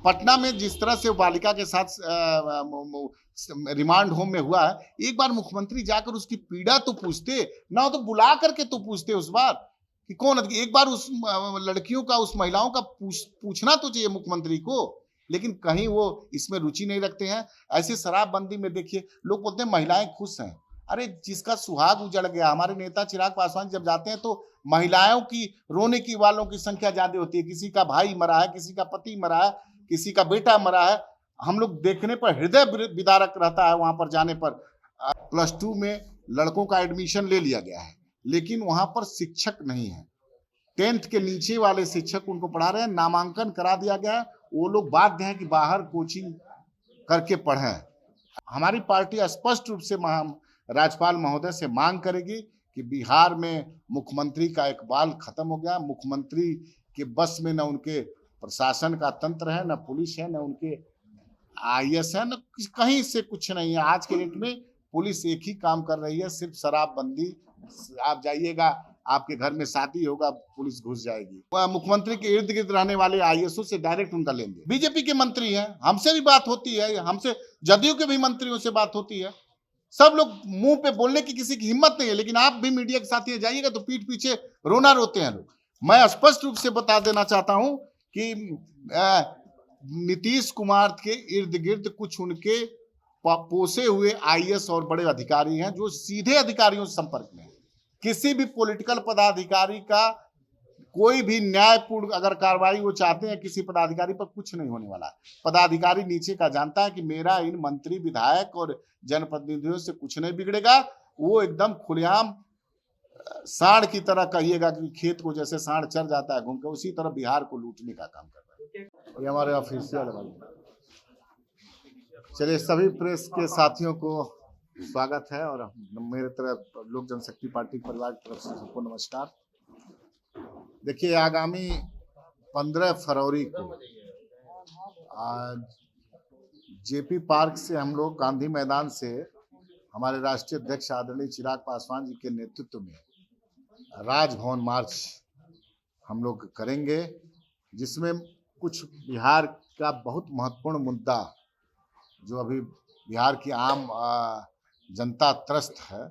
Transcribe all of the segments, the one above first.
पटना में जिस तरह से बालिका के साथ रिमांड होम में हुआ है, एक बार मुख्यमंत्री जाकर उसकी पीड़ा तो पूछते, ना हो तो बुला करके तो पूछते उस बार कि कौन, एक बार उस लड़कियों का, उस महिलाओं का पूछना तो चाहिए मुख्यमंत्री को। लेकिन कहीं वो इसमें रुचि नहीं रखते हैं। ऐसे शराबबंदी में देखिए, लोग बोलते हैं महिलाएं खुश हैं। अरे जिसका सुहाग उजड़ गया, हमारे नेता चिराग पासवान जब जाते हैं तो महिलाओं की रोने की वालों की संख्या ज्यादा होती है। किसी का भाई मरा है, किसी का पति मरा है, किसी का बेटा मरा है, हम लोग देखने पर हृदय विदारक रहता है। वहां पर जाने पर +2 में लड़कों का एडमिशन ले लिया गया है, लेकिन वहां पर शिक्षक नहीं है। 10th के नीचे वाले शिक्षक उनको पढ़ा रहे हैं, नामांकन करा दिया गया है। वो लोग बाध्य हैं कि बाहर कोचिंग करके पढ़ें। हमारी पार्टी स्पष्ट रूप से राज्यपाल महोदय से मांग करेगी कि बिहार में मुख्यमंत्री का इकबाल खत्म हो गया। मुख्यमंत्री के बस में न उनके प्रशासन का तंत्र है, न पुलिस है, न उनके IAS है, न कहीं से कुछ नहीं है। आज के डेट में पुलिस एक ही काम कर रही है, सिर्फ शराबबंदी। आप जाइएगा, आपके घर में शादी होगा, पुलिस घुस जाएगी। मुख्यमंत्री के इर्द गिर्द रहने वाले IASओ से डायरेक्ट उनका लेंगे। बीजेपी के मंत्री हैं, हमसे भी बात होती है, हमसे जदयू के भी मंत्रियों से बात होती है। सब लोग मुंह पे बोलने की किसी की हिम्मत नहीं है, लेकिन आप भी मीडिया के साथ जाइएगा तो पीठ पीछे रोना रोते हैं लोग। मैं स्पष्ट रूप से बता देना चाहता हूं कि नीतीश कुमार के इर्द गिर्द कुछ उनके पोसे हुए IAS और बड़े अधिकारी हैं जो सीधे अधिकारियों से संपर्क में हैं। किसी भी पॉलिटिकल पदाधिकारी का कोई भी न्यायपूर्ण अगर कार्रवाई वो चाहते हैं किसी पदाधिकारी पर, कुछ नहीं होने वाला है। पदाधिकारी नीचे का जानता है कि मेरा इन मंत्री, विधायक और जनप्रतिनिधियों से कुछ नहीं बिगड़ेगा। वो एकदम खुलेआम सांड की तरह, कहिएगा कि खेत को जैसे सांड चर जाता है घूम के, उसी तरह बिहार को लूटने का काम कर रहा है। ये हमारे ऑफिशियल है। चलिए, सभी प्रेस के साथियों को स्वागत है और मेरे तरफ लोक जनशक्ति पार्टी परिवार की तरफ से सबको नमस्कार। देखिए, आगामी 15 फरवरी को आज JP पार्क से हम लोग गांधी मैदान से हमारे राष्ट्रीय अध्यक्ष आदरणीय चिराग पासवान जी के नेतृत्व में राजभवन मार्च हम लोग करेंगे, जिसमें कुछ बिहार का बहुत महत्वपूर्ण मुद्दा, जो अभी बिहार की आम जनता त्रस्त है,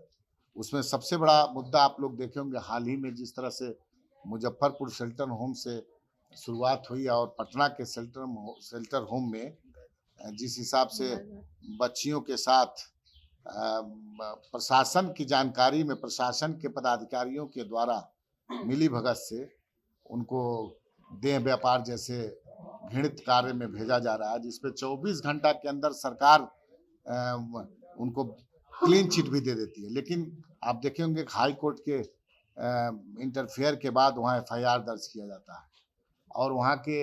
उसमें सबसे बड़ा मुद्दा आप लोग देखे होंगे। हाल ही में जिस तरह से मुजफ्फरपुर शेल्टर होम से शुरुआत हुई और पटना के शेल्टर होम में जिस हिसाब से बच्चियों के साथ प्रशासन की जानकारी में, प्रशासन के पदाधिकारियों के द्वारा मिली भगत से उनको देह व्यापार जैसे घृणित कार्य में भेजा जा रहा है, जिसपे 24 घंटा के अंदर सरकार उनको क्लीन चिट भी दे देती है। लेकिन आप देखे होंगे हाई कोर्ट के इंटरफेयर के बाद वहाँ FIR दर्ज किया जाता है और वहाँ के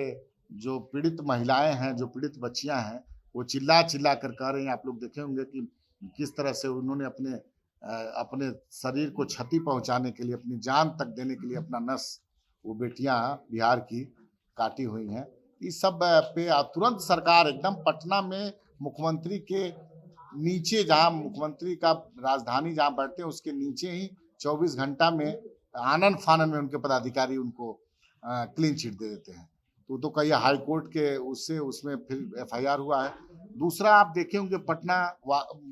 जो पीड़ित महिलाएं हैं, जो पीड़ित बच्चियां हैं, वो चिल्ला चिल्ला कर कह रही हैं। आप लोग देखे होंगे कि किस तरह से उन्होंने अपने शरीर को क्षति पहुंचाने के लिए, अपनी जान तक देने के लिए अपना नस, वो बेटियां बिहार की काटी हुई हैं। इस सब पे तुरंत सरकार एकदम पटना में मुख्यमंत्री के नीचे, जहां मुख्यमंत्री का राजधानी जहां बैठते हैं उसके नीचे ही 24 घंटा में आनन फानन में उनके पदाधिकारी उनको क्लीन चिट दे देते हैं। तो कहिए हाई कोर्ट के उसमें फिर FIR हुआ है। दूसरा, आप देखे होंगे पटना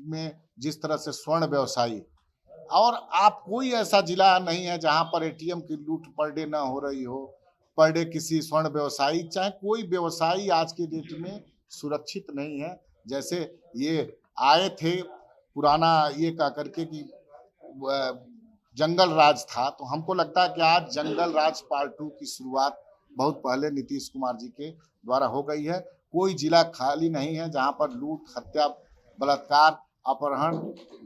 में जिस तरह से स्वर्ण व्यवसायी, और आप कोई ऐसा जिला नहीं है जहां पर ATM की लूट पर डे ना हो रही हो। पर डे किसी स्वर्ण व्यवसायी, चाहे कोई व्यवसायी आज के डेट में सुरक्षित नहीं है। जैसे ये आए थे पुराना ये कह करके कि जंगल राज था, तो हमको लगता है कि आज जंगल राज पार्ट 2 की शुरुआत बहुत पहले नीतीश कुमार जी के द्वारा हो गई है। कोई जिला खाली नहीं है जहां पर लूट, हत्या, बलात्कार, अपहरण,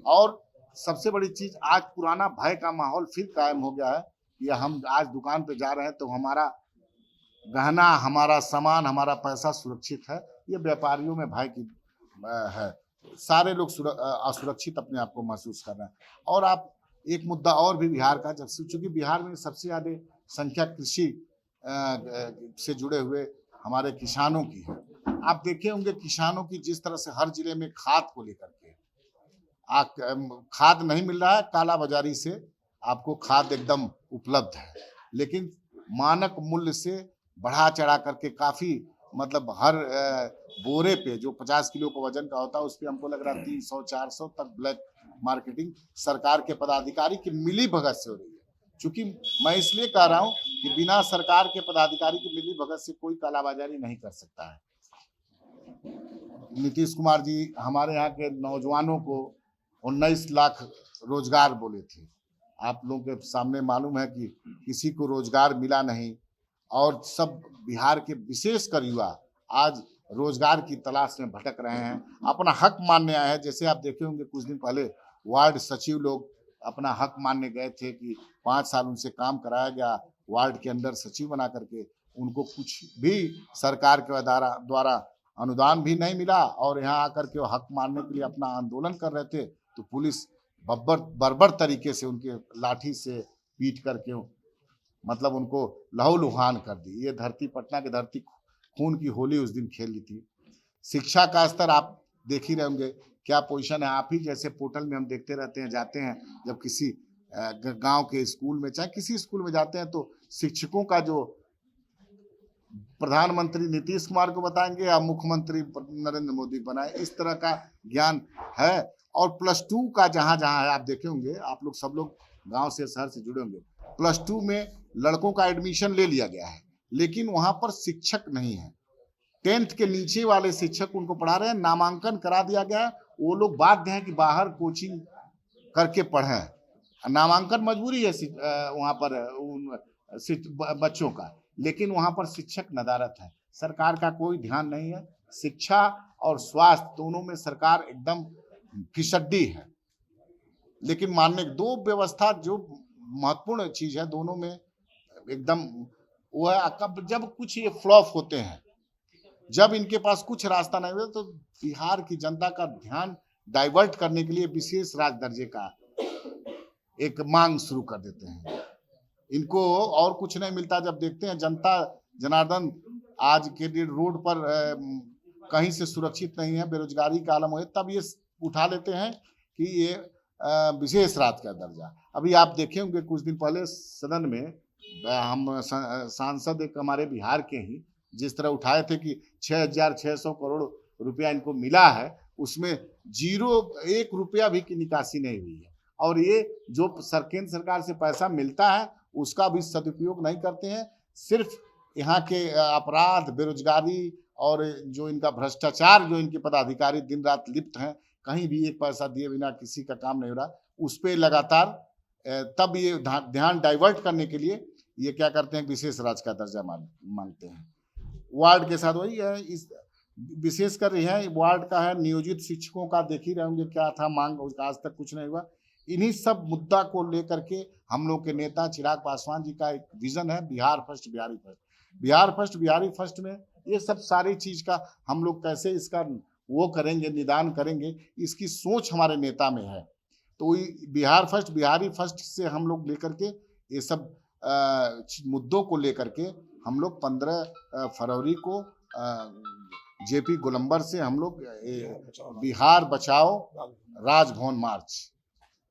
और सबसे बड़ी चीज, आज पुराना भय का माहौल फिर कायम हो गया है कि हम आज दुकान पे जा रहे हैं तो हमारा गहना, हमारा सामान, हमारा पैसा सुरक्षित है। ये व्यापारियों में भय की है। सारे लोग असुरक्षित अपने आप को महसूस कर रहे हैं। और आप एक मुद्दा और भी बिहार का, जब चूंकि बिहार में सबसे ज्यादा संख्या कृषि से जुड़े हुए हमारे किसानों की है। आप देखे होंगे किसानों की जिस तरह से हर जिले में खाद को लेकर के खाद नहीं मिल रहा है, काला बाजारी से आपको खाद एकदम उपलब्ध है, लेकिन मानक मूल्य से बढ़ा चढ़ा करके काफी मतलब हर बोरे पे जो 50 किलो का वजन का होता है उस पे हमको लग रहा है 300-400 तक ब्लैक मार्केटिंग सरकार के पदाधिकारी की मिली भगत से हो रही है। चूंकि मैं इसलिए कह रहा हूं कि बिना सरकार के पदाधिकारी की मिली भगत से कोई कालाबाजारी नहीं कर सकता है। नीतीश कुमार जी हमारे यहाँ के नौजवानों को 19 लाख रोजगार बोले थे। आप लोगों के सामने मालूम है कि किसी को रोजगार मिला नहीं और सब बिहार के विशेषकर युवा आज रोजगार की तलाश में भटक रहे हैं, अपना हक मानने आए हैं। जैसे आप देखे होंगे कुछ दिन पहले वार्ड सचिव लोग अपना हक मानने गए थे कि 5 साल उनसे काम कराया गया, वार्ड के अंदर सचिव बना करके उनको कुछ भी सरकार के द्वारा अनुदान भी नहीं मिला और यहाँ आकर के वो हक मानने के लिए अपना आंदोलन कर रहे थे तो पुलिस बर्बर तरीके से उनके लाठी से पीट करके मतलब उनको लहूलुहान कर दी। ये धरती, पटना की धरती खून की होली उस दिन खेली थी। शिक्षा का स्तर आप देख ही रहे होंगे क्या पोजीशन है। आप ही जैसे पोर्टल में हम देखते रहते हैं, जाते हैं जब किसी गांव के स्कूल में चाहे किसी स्कूल में जाते हैं तो शिक्षकों का जो प्रधानमंत्री नीतीश कुमार को बताएंगे या मुख्यमंत्री नरेंद्र मोदी बनाए, इस तरह का ज्ञान है। और +2 का जहां जहां है आप देखे होंगे, आप लोग सब लोग गांव से शहर से जुड़े होंगे, +2 में लड़कों का एडमिशन ले लिया गया है लेकिन वहां पर शिक्षक नहीं है। 10th के नीचे वाले शिक्षक उनको पढ़ा रहे हैं, नामांकन करा दिया गया है। वो लोग बाध्य हैं कि बाहर कोचिंग करके पढ़ें, नामांकन मजबूरी है वहां पर उन बच्चों का, लेकिन वहां पर शिक्षक नदारत है। सरकार का कोई ध्यान नहीं है। शिक्षा और स्वास्थ्य दोनों में सरकार एकदम फिसड्डी है। लेकिन मानने दो व्यवस्था जो महत्वपूर्ण चीज है दोनों में एकदम वो है। कब जब कुछ ये फ्लॉप होते हैं, जब इनके पास कुछ रास्ता नहीं होता तो बिहार की जनता का ध्यान डाइवर्ट करने के लिए विशेष राज दर्जे का एक मांग शुरू कर देते हैं। इनको और कुछ नहीं मिलता। जब देखते हैं जनता जनार्दन आज के दिन रोड पर कहीं से सुरक्षित नहीं है, बेरोजगारी का आलम है, तब ये उठा लेते हैं कि ये विशेष राज्य का दर्जा। अभी आप देखे होंगे कुछ दिन पहले सदन में हम सांसद एक हमारे बिहार के ही जिस तरह उठाए थे कि 6,600 करोड़ रुपया इनको मिला है, उसमें 1 रुपया भी की निकासी नहीं हुई है। और ये जो केंद्र सरकार से पैसा मिलता है उसका भी सदुपयोग नहीं करते हैं। सिर्फ यहाँ के अपराध, बेरोजगारी और जो इनका भ्रष्टाचार, जो इनके पदाधिकारी दिन रात लिप्त हैं, कहीं भी एक पैसा दिए बिना किसी का काम नहीं हो रहा, उस पर लगातार तब ये ध्यान डाइवर्ट करने के लिए ये क्या करते हैं, विशेष राज्य का दर्जा मांगते हैं। वार्ड के साथ वही है, इस विशेषकर यह वार्ड का है। नियोजित शिक्षकों का देख ही रहे होंगे क्या था मांग, आज तक कुछ नहीं हुआ। इन्हीं सब मुद्दा को लेकर के हम लोग के नेता चिराग पासवान जी का एक विजन है, Bihar first Bihari first. Bihar first Bihari first में ये सब सारी चीज का हम लोग कैसे इसका वो करेंगे, निदान करेंगे, इसकी सोच हमारे नेता में है। तो बिहार फर्स्ट बिहारी फर्स्ट से हम लोग लेकर के ये सब मुद्दों को लेकर के हम लोग 15 फरवरी को जेपी गोलंबर से हम लोग बिहार बचाओ राजभवन मार्च,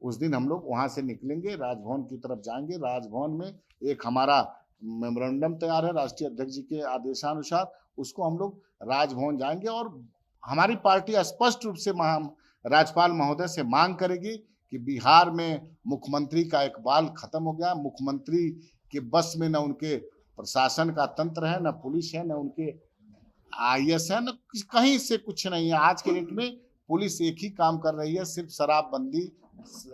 उस दिन हम लोग वहां से निकलेंगे, राजभवन की तरफ जाएंगे। राजभवन में एक हमारा मेमोरेंडम तैयार है राष्ट्रीय अध्यक्ष जी के आदेशानुसार, उसको हम लोग राजभवन जाएंगे और हमारी पार्टी स्पष्ट रूप से राज्यपाल महोदय से मांग करेगी कि बिहार में मुख्यमंत्री का इकबाल खत्म हो गया। मुख्यमंत्री के बस में न उनके प्रशासन का तंत्र है, न पुलिस है, न उनके IAS है, न कहीं से कुछ नहीं है। आज के डेट में पुलिस एक ही काम कर रही है, सिर्फ शराबबंदी।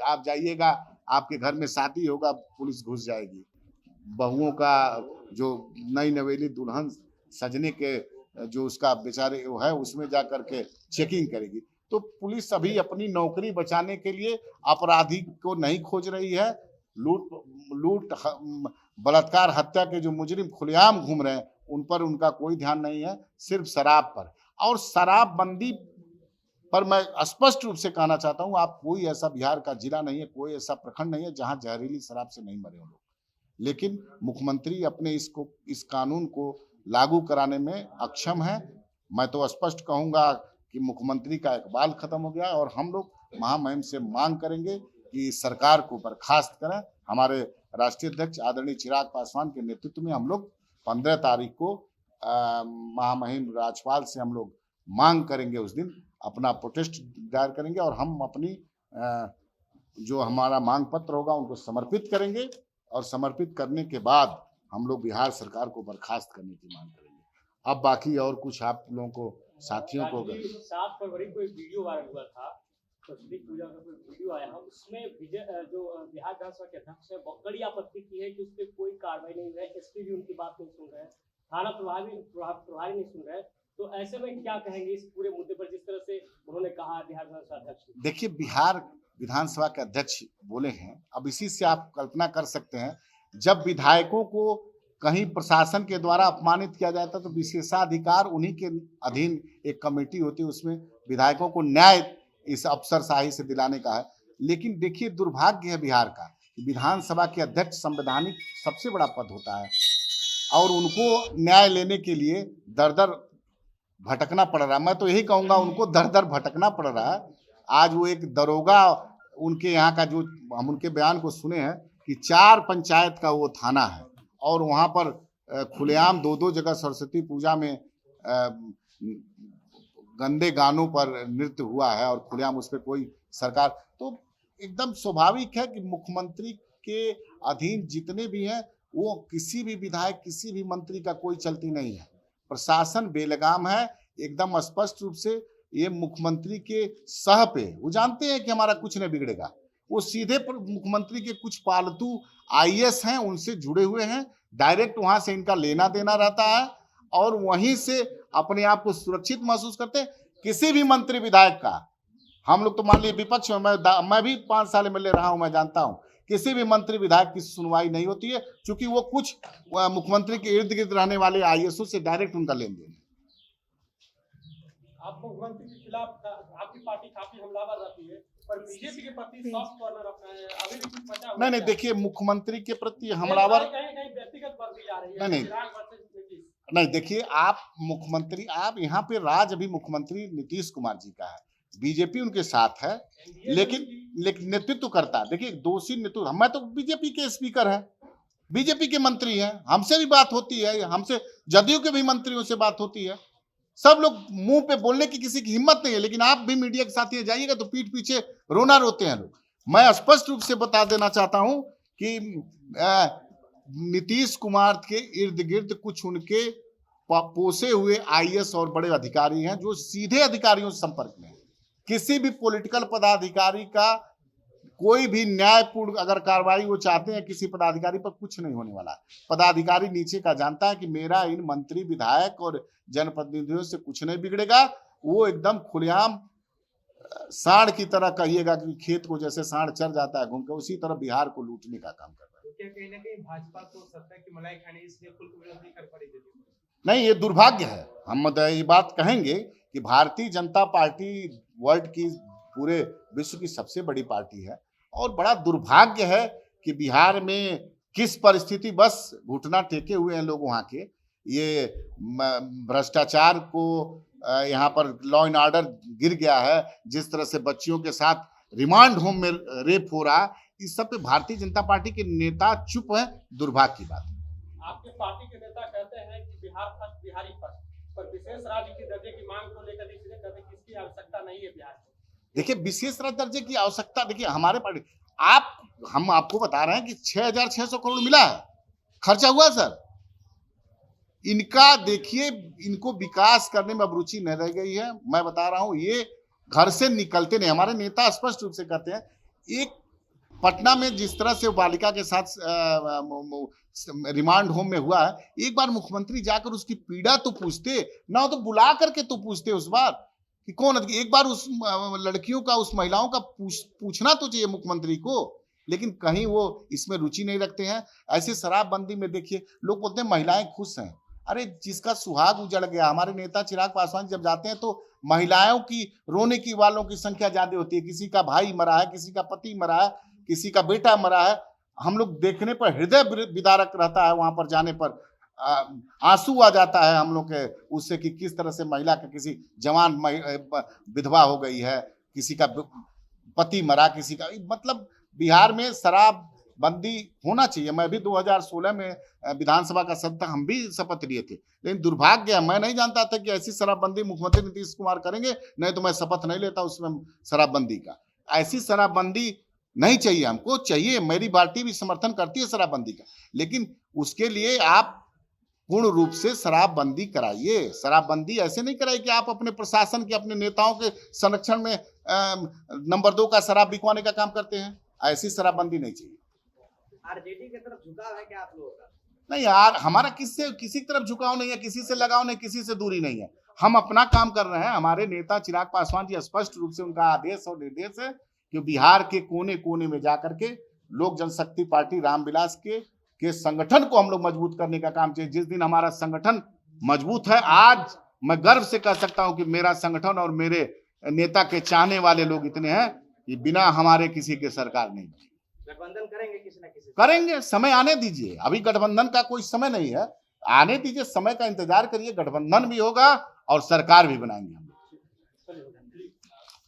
आप जाइएगा, आपके घर में शादी होगा, पुलिस घुस जाएगी। बहुओं का जो नई नवेली दुल्हन सजने के जो उसका बेचारे वो है उसमें जा करके चेकिंग करेगी। तो पुलिस अभी अपनी नौकरी बचाने के लिए अपराधी को नहीं खोज रही है। लूट बलात्कार हत्या के जो मुजरिम खुलेआम घूम रहे हैं उन पर उनका कोई ध्यान नहीं है, सिर्फ शराब पर। और शराबबंदी पर मैं स्पष्ट रूप से कहना चाहता हूं, आप कोई ऐसा बिहार का जिला नहीं है, कोई ऐसा प्रखंड नहीं है जहां जहरीली शराब से नहीं मरे हो लोग। लेकिन मुख्यमंत्री अपने इस कानून को लागू कराने में अक्षम है। मैं तो स्पष्ट कहूंगा कि मुख्यमंत्री का इकबाल खत्म हो गया और हम लोग महामहिम से मांग करेंगे कि सरकार को बर्खास्त करें। हमारे राष्ट्रीय अध्यक्ष आदरणीय चिराग पासवान के नेतृत्व में हम लोग 15 तारीख को महामहिम राज्यपाल से हम लोग मांग करेंगे, उस दिन अपना प्रोटेस्ट दायर करेंगे और हम अपनी जो हमारा मांग पत्र होगा उनको समर्पित करेंगे और समर्पित करने के बाद हम लोग बिहार सरकार को बर्खास्त करने की मांग करेंगे। अब बाकी और कुछ आप लोगों को साथियों को 7 फरवरी को एक वीडियो वायरल हुआ था, सरस्वती पूजा का कोई वीडियो आया है, उसमें जो बिहार विधानसभा के अध्यक्ष है बड़ी आपत्ति की है कि उस पर कोई कार्रवाई नहीं हुई है, एसपी भी उनकी बात नहीं सुन रहे हैं, थाना प्रभारी नहीं सुन रहे हैं, तो ऐसे में क्या कहेंगे इस पूरे मुद्दे पर, जिस तरह से उन्होंने कहा बिहार विधानसभा अध्यक्ष? देखिए, बिहार विधानसभा के अध्यक्ष बोले हैं, अब इसी से आप कल्पना कर सकते हैं, जब विधायकों को कहीं प्रशासन के द्वारा अपमानित किया जाता तो विशेषाधिकार उन्हीं के अधीन एक कमेटी होती है, उसमें विधायकों को न्याय इस अफसरशाही से दिलाने का है। लेकिन देखिए, दुर्भाग्य है बिहार का, विधानसभा के अध्यक्ष संवैधानिक सबसे बड़ा पद होता है और उनको न्याय लेने के लिए दर दर भटकना पड़ रहा है। मैं तो यही कहूँगा, उनको दर दर भटकना पड़ रहा है। आज वो एक दरोगा, उनके यहाँ का जो हम उनके बयान को सुने हैं कि 4 पंचायत का वो थाना है और वहाँ पर खुलेआम 2-2 जगह सरस्वती पूजा में गंदे गानों पर नृत्य हुआ है और खुलेआम उस पर कोई सरकार, तो एकदम स्वाभाविक है कि मुख्यमंत्री के अधीन जितने भी हैं वो किसी भी विधायक, किसी भी मंत्री का कोई चलती नहीं है। प्रशासन बेलगाम है, एकदम स्पष्ट रूप से ये मुख्यमंत्री के सह पे, वो जानते हैं कि हमारा कुछ नहीं बिगड़ेगा, वो सीधे मुख्यमंत्री के कुछ पालतू आईएएस हैं, उनसे जुड़े हुए हैं, डायरेक्ट वहां से इनका लेना देना रहता है और वहीं से अपने आप को सुरक्षित महसूस करते हैं। किसी भी मंत्री विधायक का, हम लोग तो मान लीजिए विपक्ष में, मैं भी 5 साल में ले रहा हूं, मैं जानता हूं, किसी भी मंत्री विधायक की सुनवाई नहीं होती है, क्योंकि वो कुछ मुख्यमंत्री के इर्द गिर्द रहने वाले आईएएसओ से डायरेक्ट उनका लेन देन। आप मुख्यमंत्री के खिलाफ आपकी पार्टी काफी हमलावर रहती है, पर बीजेपी के प्रति सॉफ्ट कॉर्नर अपना है, अभी भी कुछ बचा हुआ नहीं, देखिए, मुख्यमंत्री के प्रति हमलावर कहीं व्यक्तिगत वर्दी आ रही है। नहीं, देखिए, आप मुख्यमंत्री, आप यहाँ पे राज अभी मुख्यमंत्री नीतीश कुमार जी का है, बीजेपी उनके साथ है, लेकिन नेतृत्व करता है। देखिए, दोषी नेतृत्व, मैं तो बीजेपी के स्पीकर हैं, बीजेपी के मंत्री हैं, हमसे भी बात होती है, हमसे जदयू के भी मंत्रियों से बात होती है, सब लोग मुंह पे बोलने की किसी की हिम्मत नहीं है, लेकिन आप भी मीडिया के साथ जाइएगा तो पीठ पीछे रोना रोते हैं लोग। मैं स्पष्ट रूप से बता देना चाहता हूं कि नीतीश कुमार के इर्द गिर्द कुछ उनके पोसे हुए आईएएस और बड़े अधिकारी हैं जो सीधे अधिकारियों से संपर्क में हैं। किसी भी पॉलिटिकल पदाधिकारी का कोई भी न्यायपूर्ण अगर कार्रवाई वो चाहते हैं किसी पदाधिकारी पर, कुछ नहीं होने वाला। पदाधिकारी नीचे का जानता है कि मेरा इन मंत्री, विधायक और जनप्रतिनिधियों से कुछ नहीं बिगड़ेगा। वो एकदम खुलेआम सांड की तरह, कहिएगा कि खेत को जैसे सांड चर जाता है घूम के, उसी तरह बिहार को लूटने का काम कर रहा है। क्या कहीं ना कहीं भाजपा को सत्ता की मलाई खानी इसलिए खुल विरोधी कर पड़ी? नहीं, ये दुर्भाग्य है। हम ये बात कहेंगे कि भारतीय जनता पार्टी वर्ल्ड की, पूरे विश्व की सबसे बड़ी पार्टी है और बड़ा दुर्भाग्य है कि बिहार में किस परिस्थिति, बस घुटना टेके हुए हैं लोग वहाँ के। ये भ्रष्टाचार को, यहाँ पर लॉ एंड ऑर्डर गिर गया है, जिस तरह से बच्चियों के साथ रिमांड होम में रेप हो रहा, इस सब पे भारतीय जनता पार्टी के नेता चुप हैं। दुर्भाग्य की बात है। आपके पार्टी के नेता कहते हैं कि बिहार फर्स्ट, बिहारी फर्स्ट, पर विशेष राज्य के दर्जे की मांग को लेकर कहते हैं कि इसकी आवश्यकता नहीं है बिहार को। देखिए, विशेष राज्य दर्जे की आवश्यकता, देखिए हमारे पार्टी, हम आपको बता रहे हैं कि 6,600 करोड़ मिला है, खर्चा हुआ सर। इनका देखिए, इनको विकास करने में अब रुचि नहीं रह गई है। मैं बता रहा हूं, ये घर से निकलते नहीं। हमारे नेता स्पष्ट रूप से कहते हैं, एक पटना में जिस तरह से बालिका के साथ रिमांड होम में हुआ है, एक बार मुख्यमंत्री जाकर उसकी पीड़ा तो पूछते ना, तो बुला करके तो पूछते उस बार कि कौन, एक बार उस लड़कियों का, उस महिलाओं का पूछना तो चाहिए मुख्यमंत्री को, लेकिन कहीं वो इसमें रुचि नहीं रखते हैं। ऐसे शराबबंदी में देखिए, लोग बोलते हैं महिलाएं खुश हैं। अरे, जिसका सुहाग उजड़ गया, हमारे नेता चिराग पासवान जब जाते हैं तो महिलाओं की, रोने की वालों की संख्या ज्यादा होती है। किसी का भाई मरा है, किसी का पति मरा है, किसी का बेटा मरा है, हम लोग देखने पर हृदय विदारक रहता है। वहां पर जाने पर आंसू आ जाता है हम लोग के उससे कि किस तरह से महिला का, किसी जवान विधवा हो गई है, किसी का पति मरा, किसी का, मतलब बिहार में शराब बंदी होना चाहिए। मैं भी 2016 में विधानसभा का सदस्य था, हम भी शपथ लिए थे, लेकिन दुर्भाग्य है मैं नहीं जानता था कि ऐसी शराबबंदी मुख्यमंत्री नीतीश कुमार करेंगे, नहीं तो मैं शपथ नहीं लेता उसमें शराबबंदी का। ऐसी शराबबंदी नहीं चाहिए हमको, चाहिए मेरी पार्टी भी समर्थन करती है शराबबंदी का, लेकिन उसके लिए आप पूर्ण रूप से शराबबंदी कराइए। शराबबंदी ऐसे नहीं कराइए कि आप अपने प्रशासन के, अपने नेताओं के संरक्षण में नंबर 2 का शराब बिकवाने का काम करते हैं। ऐसी शराबबंदी नहीं चाहिए। आरजेडी की तरफ झुकाव है क्या आप लोगों का? नहीं यार, हमारा किसी की तरफ झुकाव नहीं है, किसी से लगाव नहीं, किसी से दूरी नहीं है। हम अपना काम कर रहे हैं। हमारे नेता चिराग पासवान जी स्पष्ट रूप से उनका आदेश और निर्देश है कि बिहार के कोने कोने में जाकर के लोक जनशक्ति पार्टी रामविलास के संगठन को हम लोग मजबूत करने का काम चाहिए। जिस दिन हमारा संगठन मजबूत है, आज मैं गर्व से कह सकता हूं कि मेरा संगठन और मेरे नेता के चाहने वाले लोग इतने हैं कि बिना हमारे किसी के सरकार नहीं बनेगी। गठबंधन करेंगे किसी न किसी से? करेंगे, समय आने दीजिए। अभी गठबंधन का कोई समय नहीं है, आने दीजिए, समय का इंतजार करिए। गठबंधन भी होगा और सरकार भी बनाएंगे हम।